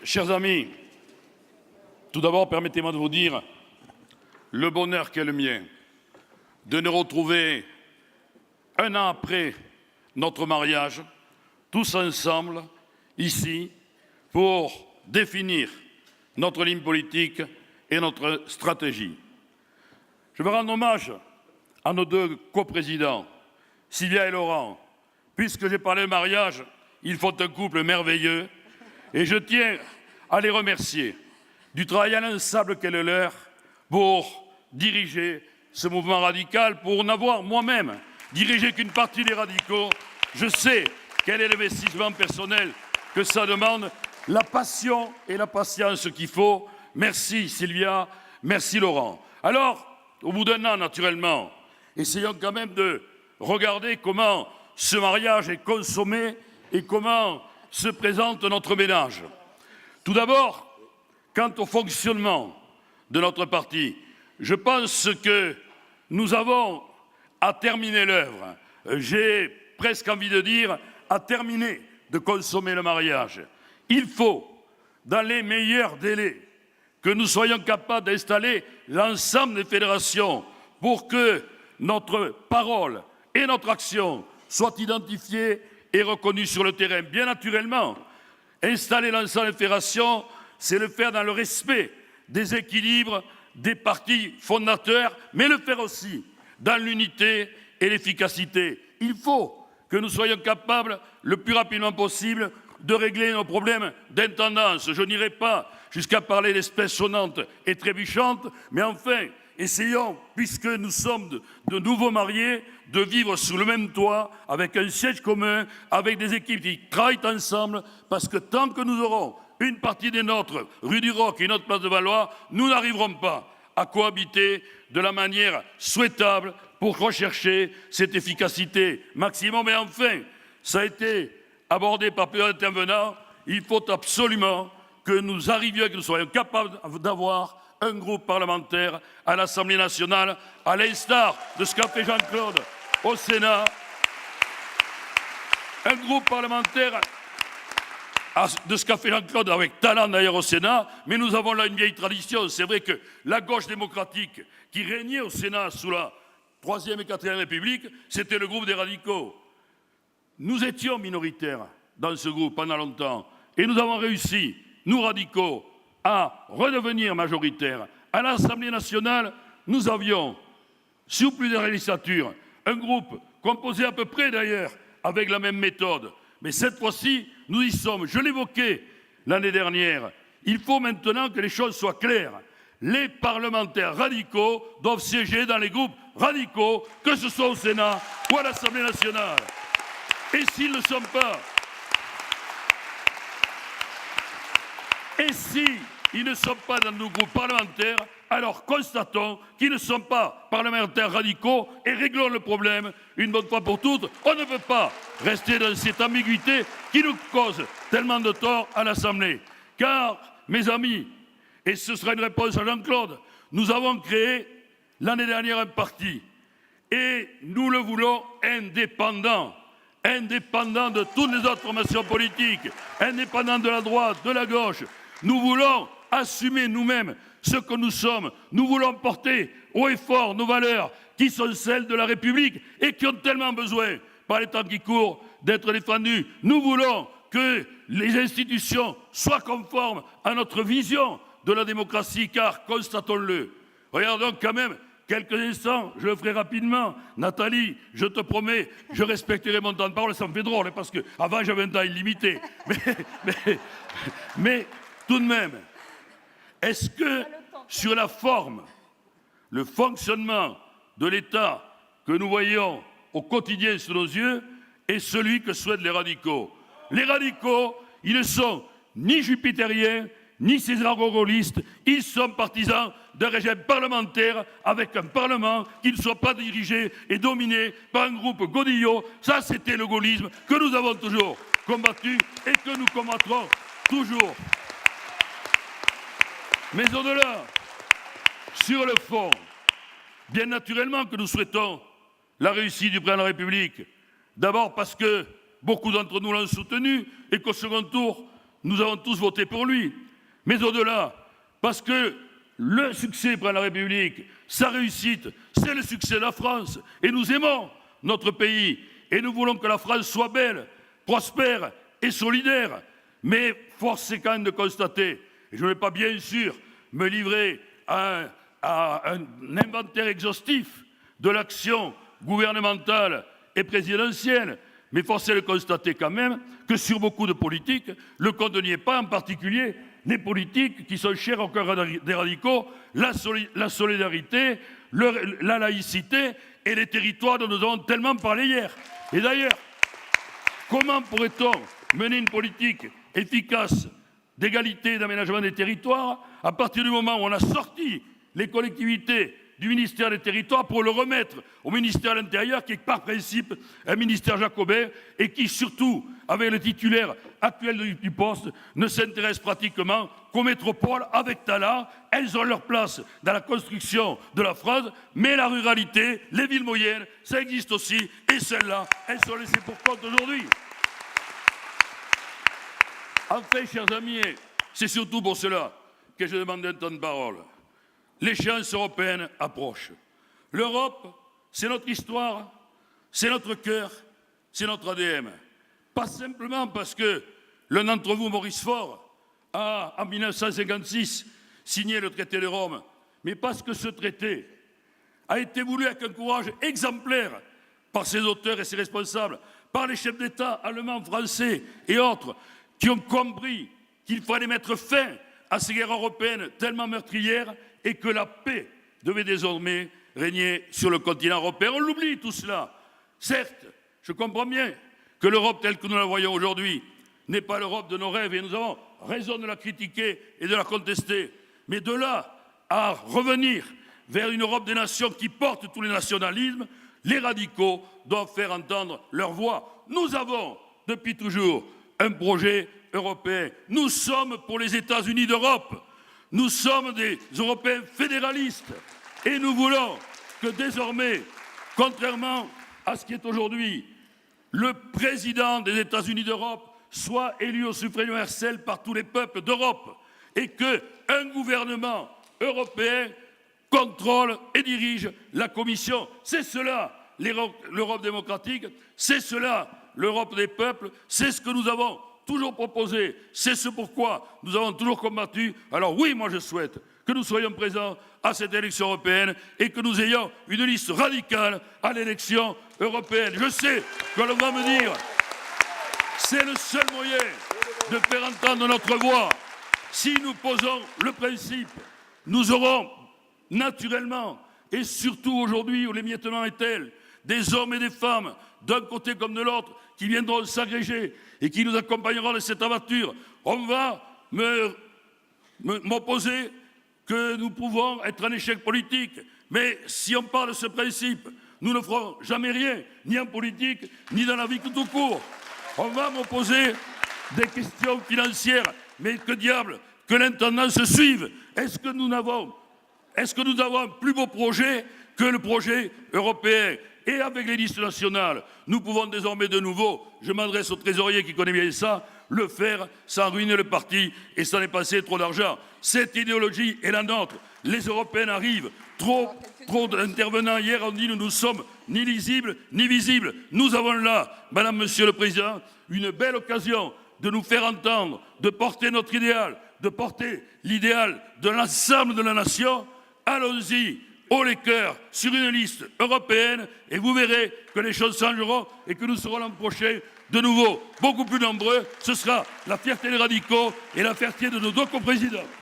Chers amis, tout d'abord, permettez-moi de vous dire le bonheur qu'est le mien de nous retrouver un an après notre mariage, tous ensemble, ici, pour définir notre ligne politique et notre stratégie. Je veux rendre hommage à nos deux coprésidents, Sylvia et Laurent. Puisque j'ai parlé de mariage, ils font un couple merveilleux et je tiens à les remercier du travail inlassable qu'est le leur pour diriger ce mouvement radical, pour n'avoir moi-même dirigé qu'une partie des radicaux. Je sais quel est l'investissement personnel que ça demande, la passion et la patience qu'il faut. Merci Sylvia, merci Laurent. Alors, au bout d'un an, naturellement, essayons quand même de regarder comment ce mariage est consommé et comment se présente notre ménage. Tout d'abord, quant au fonctionnement de notre parti, je pense que nous avons à terminer l'œuvre. J'ai presque envie de dire à terminer de consommer le mariage. Il faut, dans les meilleurs délais, que nous soyons capables d'installer l'ensemble des fédérations pour que notre parole et notre action soient identifiées et reconnues sur le terrain. Bien naturellement, installer l'ensemble des fédérations, c'est le faire dans le respect des équilibres des partis fondateurs, mais le faire aussi dans l'unité et l'efficacité. Il faut que nous soyons capables, le plus rapidement possible, de régler nos problèmes d'intendance. Je n'irai pas jusqu'à parler d'espèces sonnantes et trébuchantes, mais enfin, essayons, puisque nous sommes de nouveaux mariés, de vivre sous le même toit, avec un siège commun, avec des équipes qui travaillent ensemble, parce que tant que nous aurons une partie des nôtres, rue du Roc et une autre place de Valois, nous n'arriverons pas à cohabiter de la manière souhaitable pour rechercher cette efficacité maximum. Et enfin, ça a été abordé par plusieurs intervenants, il faut absolument que nous arrivions, que nous soyons capables d'avoir un groupe parlementaire à l'Assemblée nationale, à l'instar de ce qu'a fait Jean-Claude au Sénat. Un groupe parlementaire de ce qu'a fait Jean-Claude avec talent d'ailleurs au Sénat, mais nous avons là une vieille tradition. C'est vrai que la gauche démocratique qui régnait au Sénat sous la 3e et 4e République, c'était le groupe des radicaux. Nous étions minoritaires dans ce groupe pendant longtemps et nous avons réussi, nous radicaux, à redevenir majoritaires. À l'Assemblée nationale, nous avions, sous plusieurs législatures, un groupe composé à peu près d'ailleurs avec la même méthode. Mais cette fois-ci, nous y sommes. Je l'évoquais l'année dernière. Il faut maintenant que les choses soient claires. Les parlementaires radicaux doivent siéger dans les groupes radicaux, que ce soit au Sénat ou à l'Assemblée nationale. Et s'ils ne sont pas, dans nos groupes parlementaires, alors constatons qu'ils ne sont pas parlementaires radicaux et réglons le problème une bonne fois pour toutes. On ne peut pas rester dans cette ambiguïté qui nous cause tellement de tort à l'Assemblée. Car, mes amis, et ce sera une réponse à Jean-Claude, nous avons créé l'année dernière un parti et nous le voulons indépendant de toutes les autres formations politiques, indépendant de la droite, de la gauche. Nous voulons assumer nous-mêmes ce que nous sommes. Nous voulons porter haut et fort nos valeurs qui sont celles de la République et qui ont tellement besoin, par les temps qui courent, d'être défendues. Nous voulons que les institutions soient conformes à notre vision de la démocratie, car, constatons-le, regardons quand même quelques instants, je le ferai rapidement. Nathalie, je te promets, je respecterai mon temps de parole. Ça me fait drôle, parce qu'avant j'avais un temps illimité. Mais tout de même, est-ce que sur la forme, le fonctionnement de l'État que nous voyons au quotidien sous nos yeux est celui que souhaitent les radicaux? Les radicaux, ils ne sont ni jupitériens, ni césaro-gaullistes, ils sont partisans d'un régime parlementaire avec un Parlement qui ne soit pas dirigé et dominé par un groupe godillot. Ça, c'était le gaullisme que nous avons toujours combattu et que nous combattrons toujours. Mais au-delà, sur le fond, bien naturellement que nous souhaitons la réussite du président de la République. D'abord parce que beaucoup d'entre nous l'ont soutenu et qu'au second tour, nous avons tous voté pour lui. Mais au-delà, parce que le succès pour la République, sa réussite, c'est le succès de la France. Et nous aimons notre pays. Et nous voulons que la France soit belle, prospère et solidaire. Mais force est quand même de constater, et je ne vais pas bien sûr me livrer à un inventaire exhaustif de l'action gouvernementale et présidentielle, mais force est de constater quand même que sur beaucoup de politiques, le compte n'y est pas, en particulier les politiques qui sont chères au cœur des radicaux, la solidarité, la laïcité et les territoires dont nous avons tellement parlé hier. Et d'ailleurs, comment pourrait-on mener une politique efficace d'égalité et d'aménagement des territoires à partir du moment où on a sorti les collectivités du ministère des Territoires pour le remettre au ministère de l'Intérieur, qui est par principe un ministère jacobin et qui, surtout, avec le titulaire actuel du poste, ne s'intéresse pratiquement qu'aux métropoles avec talent. Elles ont leur place dans la construction de la France, mais la ruralité, les villes moyennes, ça existe aussi, et celles-là, elles sont laissées pour compte aujourd'hui. Enfin, chers amis, c'est surtout pour cela que je demande un temps de parole. L'échéance européenne approche. L'Europe, c'est notre histoire, c'est notre cœur, c'est notre ADN. Pas simplement parce que l'un d'entre vous, Maurice Faure, a, en 1956, signé le traité de Rome, mais parce que ce traité a été voulu avec un courage exemplaire par ses auteurs et ses responsables, par les chefs d'État allemands, français et autres, qui ont compris qu'il fallait mettre fin à ces guerres européennes tellement meurtrières et que la paix devait désormais régner sur le continent européen. On l'oublie tout cela. Certes, je comprends bien que l'Europe telle que nous la voyons aujourd'hui n'est pas l'Europe de nos rêves et nous avons raison de la critiquer et de la contester. Mais de là à revenir vers une Europe des nations qui porte tous les nationalismes, les radicaux doivent faire entendre leur voix. Nous avons, depuis toujours, un projet européen. Nous sommes pour les États-Unis d'Europe. Nous sommes des Européens fédéralistes et nous voulons que désormais, contrairement à ce qui est aujourd'hui, le président des États-Unis d'Europe soit élu au suffrage universel par tous les peuples d'Europe et qu'un gouvernement européen contrôle et dirige la Commission. C'est cela l'Europe démocratique, c'est cela l'Europe des peuples, c'est ce que nous avons toujours proposé, c'est ce pourquoi nous avons toujours combattu. Alors oui, moi je souhaite que nous soyons présents à cette élection européenne et que nous ayons une liste radicale à l'élection européenne. Je sais que l'on va me dire, c'est le seul moyen de faire entendre notre voix. Si nous posons le principe, nous aurons naturellement, et surtout aujourd'hui où l'émiettement est tel, des hommes et des femmes, d'un côté comme de l'autre, qui viendront s'agréger et qui nous accompagneront dans cette aventure. On va m'opposer que nous pouvons être un échec politique. Mais si on parle de ce principe, nous ne ferons jamais rien, ni en politique, ni dans la vie tout court. On va m'opposer des questions financières. Mais que diable, que l'intendance se suive. Est-ce que nous avons un plus beau projet que le projet européen? Et avec les listes nationales, nous pouvons désormais de nouveau, je m'adresse au trésorier qui connaît bien ça, le faire sans ruiner le parti et sans dépenser trop d'argent. Cette idéologie est la nôtre. Les Européens arrivent. Trop d'intervenants hier ont dit nous ne sommes ni lisibles ni visibles. Nous avons là, Madame, Monsieur le Président, une belle occasion de nous faire entendre, de porter notre idéal, de porter l'idéal de l'ensemble de la nation. Allons-y. Haut les cœurs sur une liste européenne et vous verrez que les choses changeront et que nous serons l'an prochain de nouveau beaucoup plus nombreux. Ce sera la fierté des radicaux et la fierté de nos deux coprésidents.